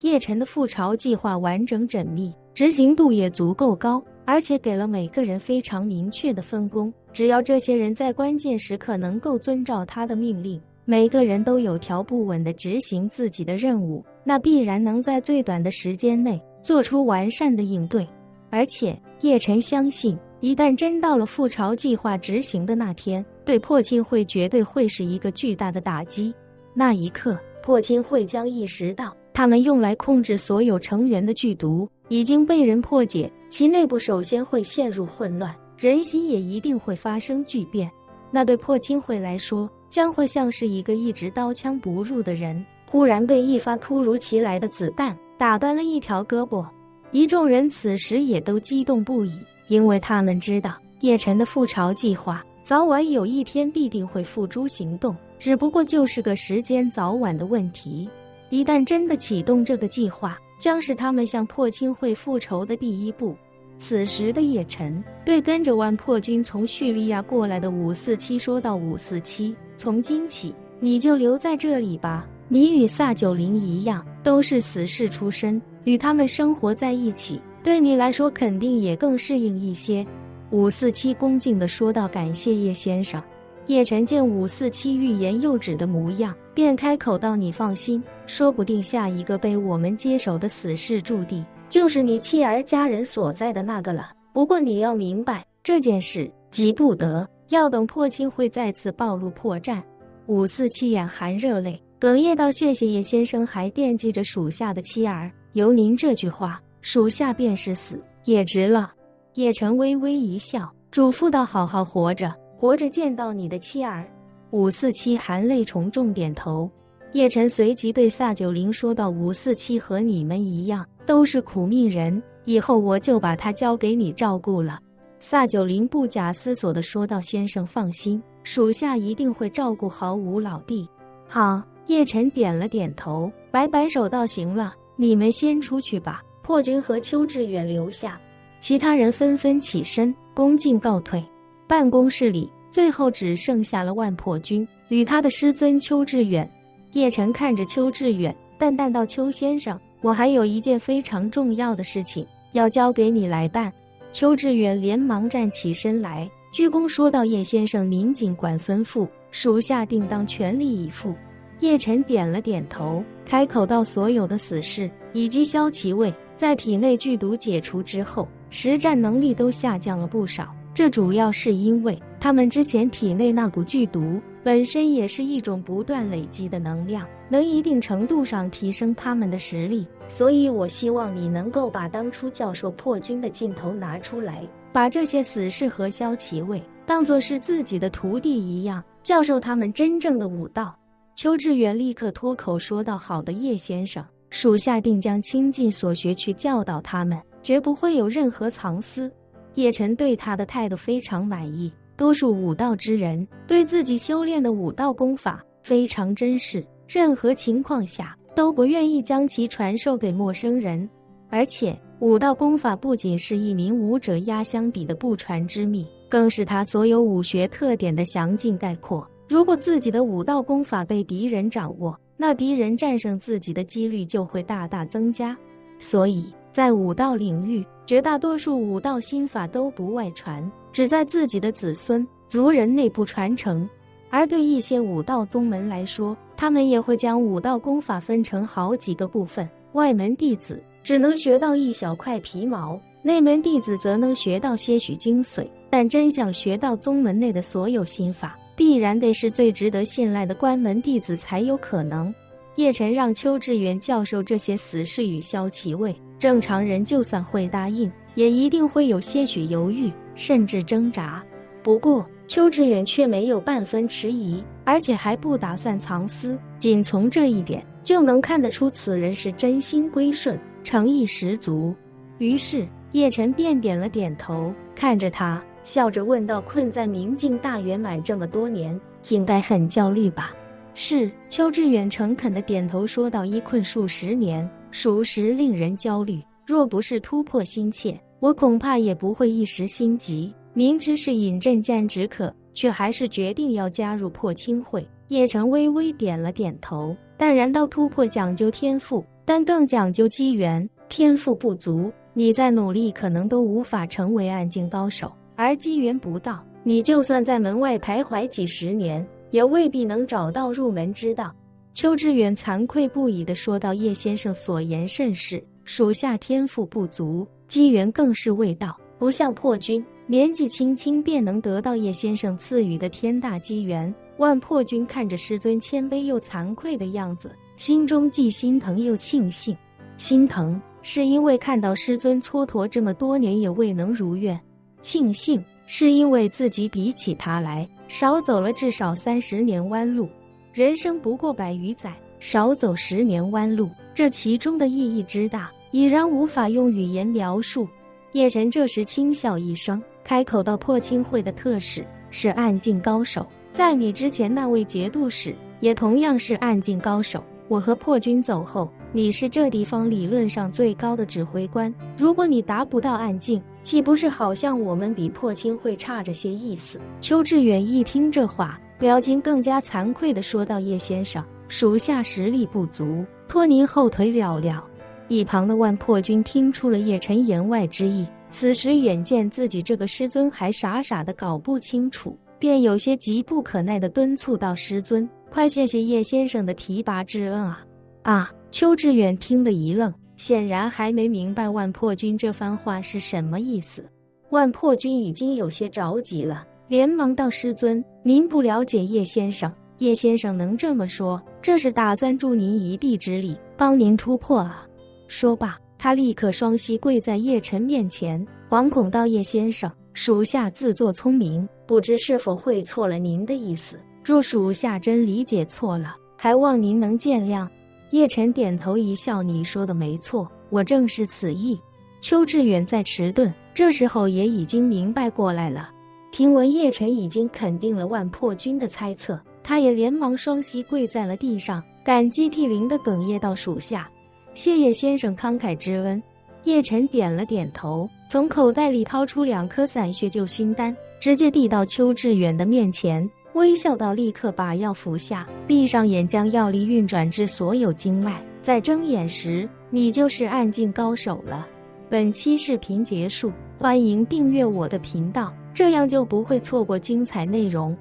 叶晨的复巢计划完整缜密，执行度也足够高，而且给了每个人非常明确的分工，只要这些人在关键时刻能够遵照他的命令，每个人都有条不紊地执行自己的任务，那必然能在最短的时间内做出完善的应对。而且叶晨相信，一旦真到了复巢计划执行的那天，对破亲会绝对会是一个巨大的打击。那一刻，破亲会将意识到，他们用来控制所有成员的剧毒已经被人破解，其内部首先会陷入混乱，人心也一定会发生巨变。那对破亲会来说，将会像是一个一直刀枪不入的人，忽然被一发突如其来的子弹打断了一条胳膊。一众人此时也都激动不已，因为他们知道叶晨的复巢计划早晚有一天必定会付诸行动，只不过就是个时间早晚的问题。一旦真的启动这个计划，将是他们向破亲会复仇的第一步。此时的叶晨对跟着万破军从叙利亚过来的547说道：“547，从今起你就留在这里吧，你与萨九龄一样，都是死士出身，与他们生活在一起，对你来说肯定也更适应一些。”547恭敬地说道：“感谢叶先生。”叶晨见547欲言又止的模样，便开口道：“你放心，说不定下一个被我们接手的死士驻地就是你妻儿家人所在的那个了。不过你要明白，这件事急不得，要等破亲会再次暴露破绽。”547眼含热泪，哽咽道：“谢谢叶先生还惦记着属下的妻儿，有您这句话，属下便是死也值了。”叶晨微微一笑，嘱咐道：“好好活着，活着见到你的妻儿。”547含泪重重点头。叶晨随即对萨九龄说道：“547和你们一样，都是苦命人，以后我就把他交给你照顾了。”萨九龄不假思索地说道：“先生放心，属下一定会照顾好吴老弟。”好，叶晨点了点头，摆摆手道：“行了，你们先出去吧，破军和邱志远留下。”其他人纷纷起身，恭敬告退。办公室里，最后只剩下了万破军与他的师尊邱志远。叶晨看着邱志远，淡淡道：“邱先生，我还有一件非常重要的事情要交给你来办。”邱志远连忙站起身来，鞠躬说道：“叶先生您尽管吩咐，属下定当全力以赴。”叶晨点了点头，开口道：“所有的死士以及萧其卫在体内剧毒解除之后，实战能力都下降了不少，这主要是因为他们之前体内那股剧毒本身也是一种不断累积的能量，能一定程度上提升他们的实力，所以我希望你能够把当初教授破军的劲头拿出来，把这些死士和萧其卫当作是自己的徒弟一样，教授他们真正的武道。”邱志远立刻脱口说道：“好的，叶先生，属下定将倾尽所学去教导他们，绝不会有任何藏私。”叶晨对他的态度非常满意，多数武道之人对自己修炼的武道功法非常珍视，任何情况下都不愿意将其传授给陌生人。而且武道功法不仅是一名武者压箱底的不传之秘，更是他所有武学特点的详尽概括。如果自己的武道功法被敌人掌握，那敌人战胜自己的几率就会大大增加。所以在武道领域，绝大多数武道心法都不外传，只在自己的子孙族人内部传承。而对一些武道宗门来说，他们也会将武道功法分成好几个部分，外门弟子只能学到一小块皮毛，内门弟子则能学到些许精髓，但真想学到宗门内的所有心法，必然得是最值得信赖的关门弟子才有可能。叶晨让邱志远教授这些死士与萧其卫，正常人就算会答应，也一定会有些许犹豫，甚至挣扎。不过邱志远却没有半分迟疑，而且还不打算藏私，仅从这一点就能看得出此人是真心归顺，诚意十足。于是叶晨便点了点头，看着他笑着问道：“困在明镜大圆满这么多年，应该很焦虑吧？”“是。”邱志远诚恳地点头说道：“一困数十年，属实令人焦虑。若不是突破心切，我恐怕也不会一时心急。明知是饮鸩止渴，却还是决定要加入破亲会。”叶晨微微点了点头，淡然道：“突破讲究天赋，但更讲究机缘，天赋不足，你再努力可能都无法成为暗境高手，而机缘不到，你就算在门外徘徊几十年，也未必能找到入门之道。邱志远惭愧不已地说道，叶先生所言甚是，属下天赋不足，机缘更是未到，不像破军年纪轻轻便能得到叶先生赐予的天大机缘。万破军看着师尊谦卑又惭愧的样子，心中既心疼又庆幸。心疼是因为看到师尊蹉跎这么多年也未能如愿，庆幸是因为自己比起他来少走了至少30年弯路。人生不过100余载，少走10年弯路，这其中的意义之大，已然无法用语言描述。叶晨这时轻笑一声，开口道，破清会的特使是暗境高手，在你之前那位节度使也同样是暗境高手。我和破军走后，你是这地方理论上最高的指挥官，如果你达不到暗境，岂不是好像我们比破清会差着些意思？邱志远一听这话，表情更加惭愧地说道，叶先生，属下实力不足，拖您后腿了了。一旁的万破军听出了叶晨言外之意，此时眼见自己这个师尊还傻傻的搞不清楚，便有些急不可耐地敦促道，师尊，快谢谢叶先生的提拔之恩啊！啊！邱志远听得一愣，显然还没明白万破军这番话是什么意思。万破军已经有些着急了，连忙道，师尊，您不了解叶先生，叶先生能这么说，这是打算助您一臂之力，帮您突破啊！说罢，他立刻双膝跪在叶晨面前，惶恐道，叶先生，属下自作聪明，不知是否会错了您的意思，若属下真理解错了，还望您能见谅。叶晨点头一笑，你说的没错，我正是此意。邱志远在迟钝，这时候也已经明白过来了。听闻叶晨已经肯定了万破军的猜测，他也连忙双膝跪在了地上，感激涕零地哽咽道，属下谢叶先生慷慨之恩。叶晨点了点头，从口袋里掏出2颗散血救心丹，直接递到邱志远的面前，微笑道，立刻把药服下，闭上眼，将药力运转至所有经脉，在睁眼时，你就是暗境高手了。本期视频结束，欢迎订阅我的频道，这样就不会错过精彩内容。